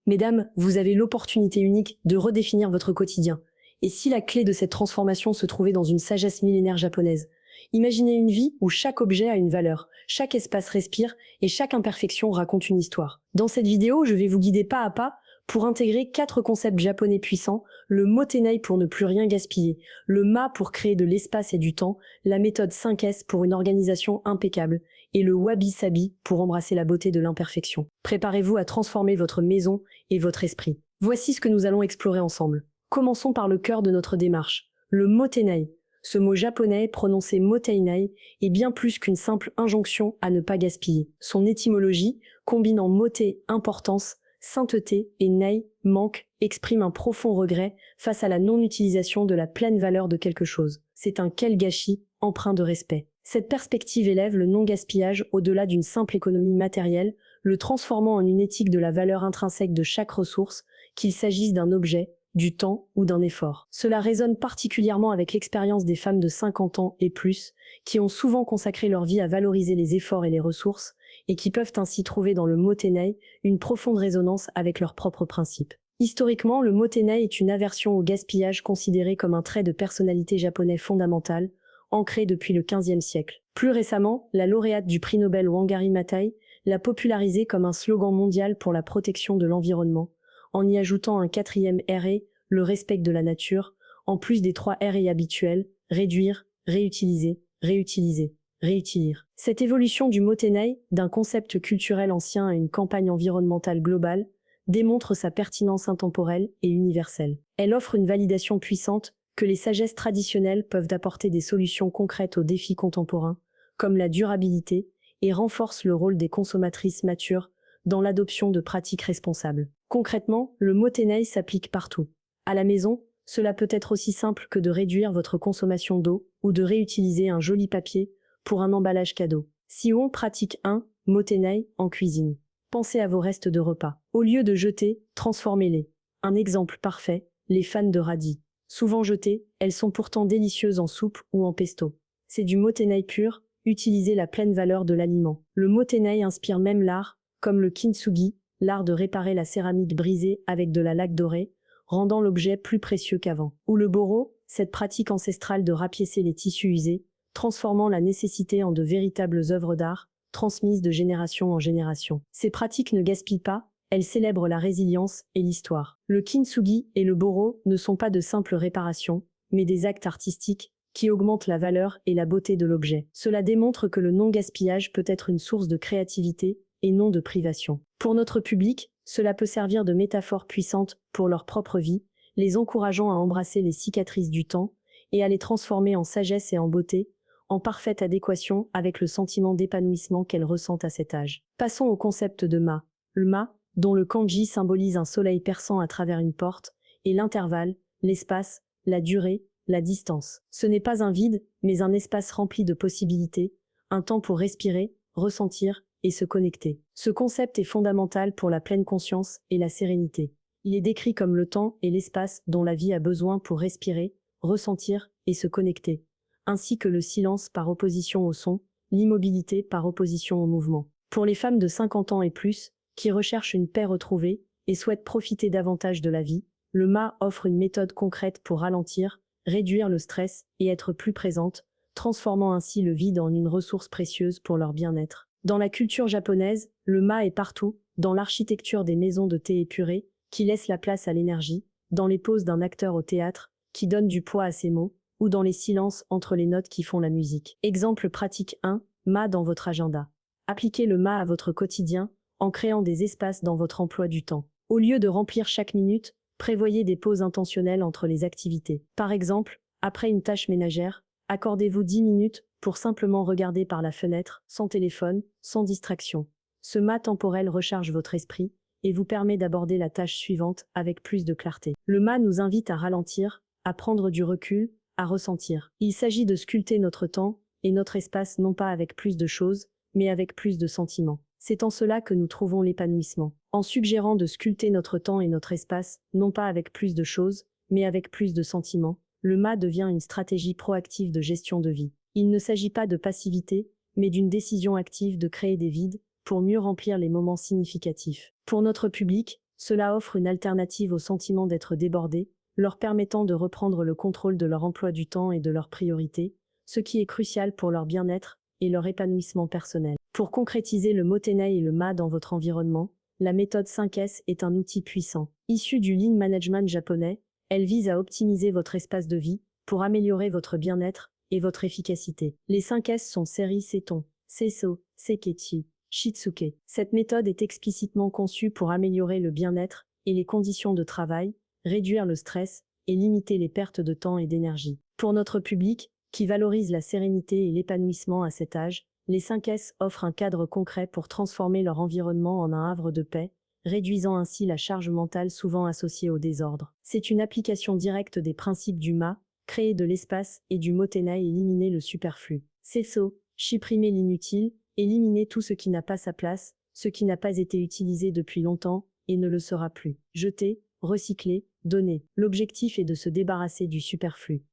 Mesdames, vous avez l'opportunité unique de redéfinir votre quotidien. Et si la clé de cette transformation se trouvait dans une sagesse millénaire japonaise? Imaginez une vie où chaque objet a une valeur, chaque espace respire et chaque imperfection raconte une histoire. Dans cette vidéo, je vais vous guider pas à pas pour intégrer 4 concepts japonais puissants: le motenai pour ne plus rien gaspiller, le ma pour créer de l'espace et du temps, la méthode 5S pour une organisation impeccable, et le wabi-sabi pour embrasser la beauté de l'imperfection. Préparez-vous à transformer votre maison et votre esprit. Voici ce que nous allons explorer ensemble. Commençons par le cœur de notre démarche, le motenai. Ce mot japonais, prononcé moteinai, est bien plus qu'une simple injonction à ne pas gaspiller. Son étymologie, combinant mote, importance, sainteté, et nei, manque, exprime un profond regret face à la non-utilisation de la pleine valeur de quelque chose. C'est un quel gâchis, empreint de respect. Cette perspective élève le non-gaspillage au-delà d'une simple économie matérielle, le transformant en une éthique de la valeur intrinsèque de chaque ressource, qu'il s'agisse d'un objet, du temps ou d'un effort. Cela résonne particulièrement avec l'expérience des femmes de 50 ans et plus, qui ont souvent consacré leur vie à valoriser les efforts et les ressources, et qui peuvent ainsi trouver dans le motenai une profonde résonance avec leurs propres principes. Historiquement, le motenai est une aversion au gaspillage considérée comme un trait de personnalité japonais fondamental, ancré depuis le XVe siècle. Plus récemment, la lauréate du prix Nobel Wangari Maathai l'a popularisé comme un slogan mondial pour la protection de l'environnement, en y ajoutant un 4e RE, le respect de la nature, en plus des 3 RE habituels: réduire, réutiliser, réutiliser, réutiler. Cette évolution du motenai, d'un concept culturel ancien à une campagne environnementale globale, démontre sa pertinence intemporelle et universelle. Elle offre une validation puissante que les sagesses traditionnelles peuvent apporter des solutions concrètes aux défis contemporains, comme la durabilité, et renforce le rôle des consommatrices matures dans l'adoption de pratiques responsables. Concrètement, le motenai s'applique partout. À la maison, cela peut être aussi simple que de réduire votre consommation d'eau ou de réutiliser un joli papier pour un emballage cadeau. Si on pratique un motenai en cuisine, pensez à vos restes de repas. Au lieu de jeter, transformez-les. Un exemple parfait, les fans de radis. Souvent jetées, elles sont pourtant délicieuses en soupe ou en pesto. C'est du motenai pur, utilisez la pleine valeur de l'aliment. Le motenai inspire même l'art, comme le kintsugi, l'art de réparer la céramique brisée avec de la laque dorée, rendant l'objet plus précieux qu'avant. Ou le boro, cette pratique ancestrale de rapiécer les tissus usés, transformant la nécessité en de véritables œuvres d'art, transmises de génération en génération. Ces pratiques ne gaspillent pas, elles célèbrent la résilience et l'histoire. Le kintsugi et le boro ne sont pas de simples réparations, mais des actes artistiques qui augmentent la valeur et la beauté de l'objet. Cela démontre que le non-gaspillage peut être une source de créativité et non de privation. Pour notre public, cela peut servir de métaphore puissante pour leur propre vie, les encourageant à embrasser les cicatrices du temps et à les transformer en sagesse et en beauté, en parfaite adéquation avec le sentiment d'épanouissement qu'elles ressentent à cet âge. Passons au concept de ma. Le ma, dont le kanji symbolise un soleil perçant à travers une porte, et l'intervalle, l'espace, la durée, la distance. Ce n'est pas un vide, mais un espace rempli de possibilités, un temps pour respirer, ressentir et se connecter. Ce concept est fondamental pour la pleine conscience et la sérénité. Il est décrit comme le temps et l'espace dont la vie a besoin pour respirer, ressentir et se connecter, ainsi que le silence par opposition au son, l'immobilité par opposition au mouvement. Pour les femmes de 50 ans et plus, qui recherchent une paix retrouvée et souhaitent profiter davantage de la vie, le ma offre une méthode concrète pour ralentir, réduire le stress et être plus présente, transformant ainsi le vide en une ressource précieuse pour leur bien-être. Dans la culture japonaise, le ma est partout, dans l'architecture des maisons de thé épurées, qui laisse la place à l'énergie, dans les poses d'un acteur au théâtre, qui donne du poids à ses mots, ou dans les silences entre les notes qui font la musique. Exemple pratique 1, ma dans votre agenda. Appliquez le ma à votre quotidien, en créant des espaces dans votre emploi du temps. Au lieu de remplir chaque minute, prévoyez des pauses intentionnelles entre les activités. Par exemple, après une tâche ménagère, accordez-vous 10 minutes pour simplement regarder par la fenêtre, sans téléphone, sans distraction. Ce ma temporel recharge votre esprit et vous permet d'aborder la tâche suivante avec plus de clarté. Le ma nous invite à ralentir, à prendre du recul, à ressentir. Il s'agit de sculpter notre temps et notre espace non pas avec plus de choses, mais avec plus de sentiments. C'est en cela que nous trouvons l'épanouissement. En suggérant de sculpter notre temps et notre espace, non pas avec plus de choses, mais avec plus de sentiments, le ma devient une stratégie proactive de gestion de vie. Il ne s'agit pas de passivité, mais d'une décision active de créer des vides pour mieux remplir les moments significatifs. Pour notre public, Cela offre une alternative au sentiment d'être débordé, leur permettant de reprendre le contrôle de leur emploi du temps et de leurs priorités, ce qui est crucial pour leur bien-être et leur épanouissement personnel. Pour concrétiser le Motenai et le Ma dans votre environnement, la méthode 5S est un outil puissant. Issue du Lean Management japonais, elle vise à optimiser votre espace de vie pour améliorer votre bien-être et votre efficacité. Les 5S sont Seri Seton, Seiso, Seiketsu, Shitsuke. Cette méthode est explicitement conçue pour améliorer le bien-être et les conditions de travail, réduire le stress et limiter les pertes de temps et d'énergie. Pour notre public, qui valorise la sérénité et l'épanouissement à cet âge, les 5S offrent un cadre concret pour transformer leur environnement en un havre de paix, réduisant ainsi la charge mentale souvent associée au désordre. C'est une application directe des principes du Ma, créer de l'espace, et du Motenai et éliminer le superflu. Seiso, supprimer l'inutile, éliminer tout ce qui n'a pas sa place, ce qui n'a pas été utilisé depuis longtemps et ne le sera plus. Jeter, recycler, donner. L'objectif est de se débarrasser du superflu.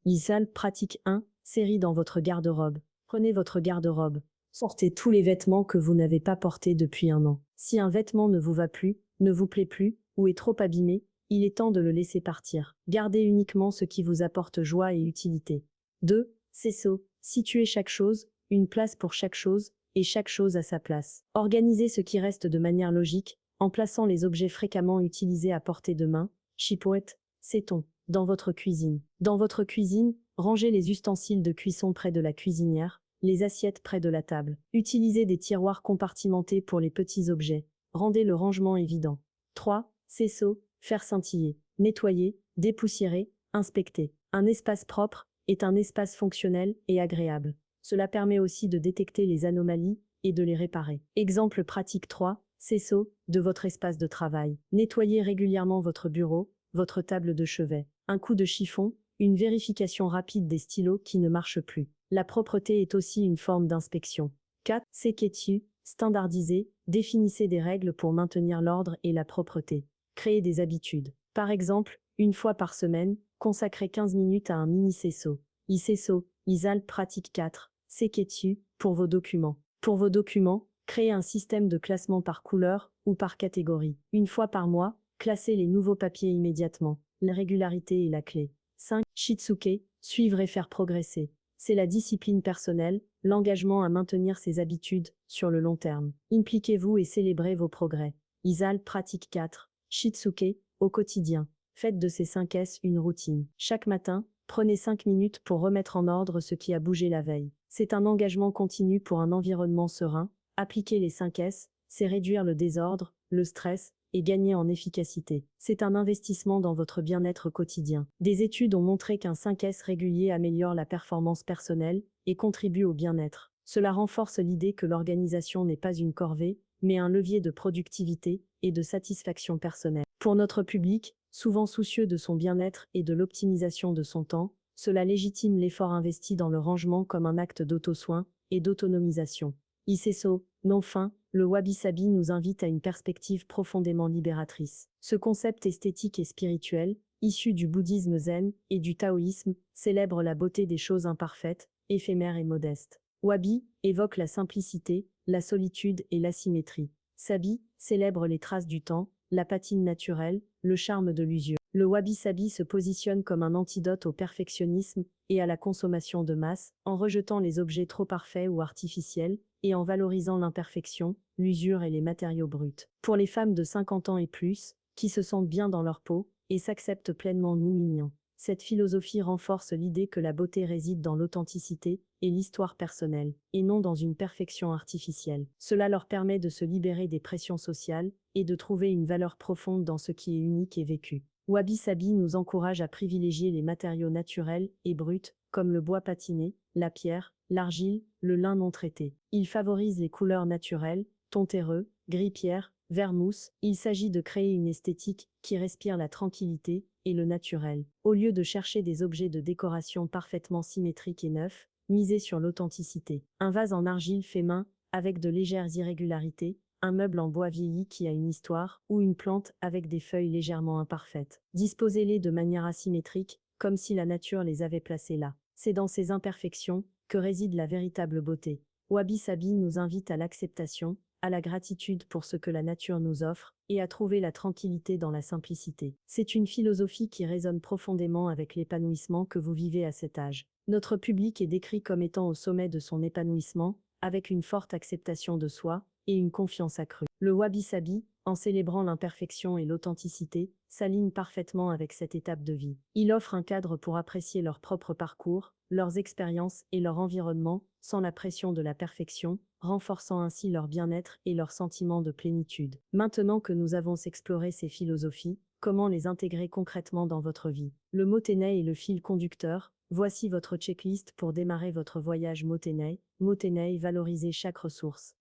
Isal pratique 1, série dans votre garde-robe. Prenez votre garde-robe. Sortez tous les vêtements que vous n'avez pas portés depuis un an. Si un vêtement ne vous va plus, ne vous plaît plus, ou est trop abîmé, il est temps de le laisser partir. Gardez uniquement ce qui vous apporte joie et utilité. 2. Seiso, situez chaque chose, une place pour chaque chose, et chaque chose à sa place. Organisez ce qui reste de manière logique, en plaçant les objets fréquemment utilisés à portée de main, Shipoet, Seton, dans votre cuisine. Dans votre cuisine, rangez les ustensiles de cuisson près de la cuisinière, les assiettes près de la table. Utilisez des tiroirs compartimentés pour les petits objets. Rendez le rangement évident. 3. Seiso, faire scintiller. Nettoyer, dépoussiérer, inspecter. Un espace propre est un espace fonctionnel et agréable. Cela permet aussi de détecter les anomalies et de les réparer. Exemple pratique 3. Seiso, de votre espace de travail. Nettoyez régulièrement votre bureau, votre table de chevet. Un coup de chiffon, une vérification rapide des stylos qui ne marchent plus. La propreté est aussi une forme d'inspection. 4. Seiketsu, standardiser, définissez des règles pour maintenir l'ordre et la propreté. Créez des habitudes. Par exemple, une fois par semaine, consacrez 15 minutes à un mini-seiso. Iseiso, Isal pratique 4. Seiketsu, pour vos documents. Pour vos documents, créez un système de classement par couleur ou par catégorie. Une fois par mois, classez les nouveaux papiers immédiatement. La régularité est la clé. 5. Shitsuke, suivre et faire progresser. C'est la discipline personnelle, l'engagement à maintenir ses habitudes sur le long terme. Impliquez-vous et célébrez vos progrès. Isal pratique 4. Shitsuke, au quotidien. Faites de ces 5S une routine. Chaque matin, prenez 5 minutes pour remettre en ordre ce qui a bougé la veille. C'est un engagement continu pour un environnement serein. Appliquer les 5S, c'est réduire le désordre, le stress, et gagner en efficacité. C'est un investissement dans votre bien-être quotidien. Des études ont montré qu'un 5S régulier améliore la performance personnelle et contribue au bien-être. Cela renforce l'idée que l'organisation n'est pas une corvée, mais un levier de productivité et de satisfaction personnelle. Pour notre public, souvent soucieux de son bien-être et de l'optimisation de son temps, cela légitime l'effort investi dans le rangement comme un acte d'auto-soin et d'autonomisation. Iseiso, non fin, le wabi-sabi nous invite à une perspective profondément libératrice. Ce concept esthétique et spirituel, issu du bouddhisme zen et du taoïsme, célèbre la beauté des choses imparfaites, éphémères et modestes. Wabi évoque la simplicité, la solitude et l'asymétrie. Sabi célèbre les traces du temps, la patine naturelle, le charme de l'usure. Le wabi-sabi se positionne comme un antidote au perfectionnisme et à la consommation de masse, en rejetant les objets trop parfaits ou artificiels, et en valorisant l'imperfection, l'usure et les matériaux bruts. Pour les femmes de 50 ans et plus, qui se sentent bien dans leur peau, et s'acceptent pleinement nous mignons. Cette philosophie renforce l'idée que la beauté réside dans l'authenticité et l'histoire personnelle, et non dans une perfection artificielle. Cela leur permet de se libérer des pressions sociales, et de trouver une valeur profonde dans ce qui est unique et vécu. Wabi Sabi nous encourage à privilégier les matériaux naturels et bruts, comme le bois patiné, la pierre, l'argile, le lin non traité. Il favorise les couleurs naturelles, ton terreux, gris pierre, vert mousse. Il s'agit de créer une esthétique qui respire la tranquillité et le naturel. Au lieu de chercher des objets de décoration parfaitement symétriques et neufs, misez sur l'authenticité. Un vase en argile fait main, avec de légères irrégularités, un meuble en bois vieilli qui a une histoire, ou une plante avec des feuilles légèrement imparfaites. Disposez-les de manière asymétrique, comme si la nature les avait placés là. C'est dans ces imperfections que réside la véritable beauté. Wabi Sabi nous invite à l'acceptation, à la gratitude pour ce que la nature nous offre, et à trouver la tranquillité dans la simplicité. C'est une philosophie qui résonne profondément avec l'épanouissement que vous vivez à cet âge. Notre public est décrit comme étant au sommet de son épanouissement, avec une forte acceptation de soi et une confiance accrue. Le wabi-sabi, en célébrant l'imperfection et l'authenticité, s'aligne parfaitement avec cette étape de vie. Il offre un cadre pour apprécier leur propre parcours, leurs expériences et leur environnement, sans la pression de la perfection, renforçant ainsi leur bien-être et leur sentiment de plénitude. Maintenant que nous avons exploré ces philosophies, comment les intégrer concrètement dans votre vie? Le Motenai est le fil conducteur. Voici votre checklist pour démarrer votre voyage Motenai. Motenai, valoriser chaque ressource.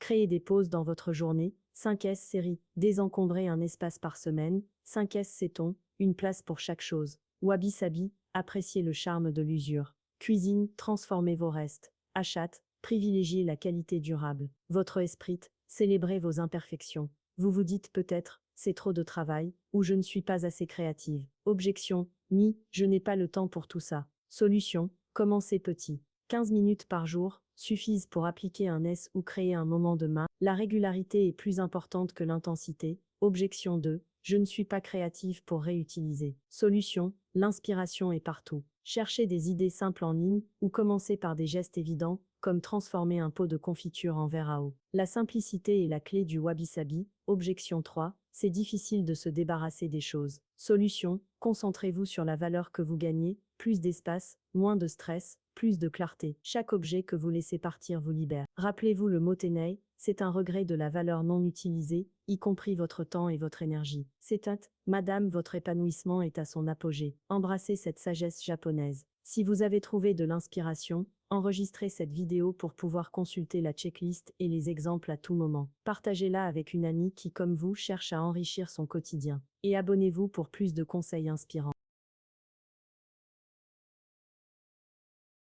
Créer des pauses dans votre journée. 5S série. Désencombrer un espace par semaine. 5S c'est-on, une place pour chaque chose. Wabi-sabi, apprécier le charme de l'usure. Cuisine, transformez vos restes. Achat, privilégiez la qualité durable. Votre esprit, célébrez vos imperfections. Vous vous dites peut-être, c'est trop de travail, ou je ne suis pas assez créative. Objection, ni, je n'ai pas le temps pour tout ça. Solution, commencez petit. 15 minutes par jour suffisent pour appliquer un S ou créer un moment de main. La régularité est plus importante que l'intensité. Objection 2, je ne suis pas créative pour réutiliser. Solution, l'inspiration est partout. Cherchez des idées simples en ligne ou commencez par des gestes évidents, comme transformer un pot de confiture en verre à eau. La simplicité est la clé du wabi-sabi. Objection 3, c'est difficile de se débarrasser des choses. Solution, concentrez-vous sur la valeur que vous gagnez, plus d'espace, moins de stress, plus de clarté. Chaque objet que vous laissez partir vous libère. Rappelez-vous le Motenai, c'est un regret de la valeur non utilisée, y compris votre temps et votre énergie. C'est madame, votre épanouissement est à son apogée. Embrassez cette sagesse japonaise. Si vous avez trouvé de l'inspiration, enregistrez cette vidéo pour pouvoir consulter la checklist et les exemples à tout moment. Partagez-la avec une amie qui, comme vous, cherche à enrichir son quotidien. Et abonnez-vous pour plus de conseils inspirants.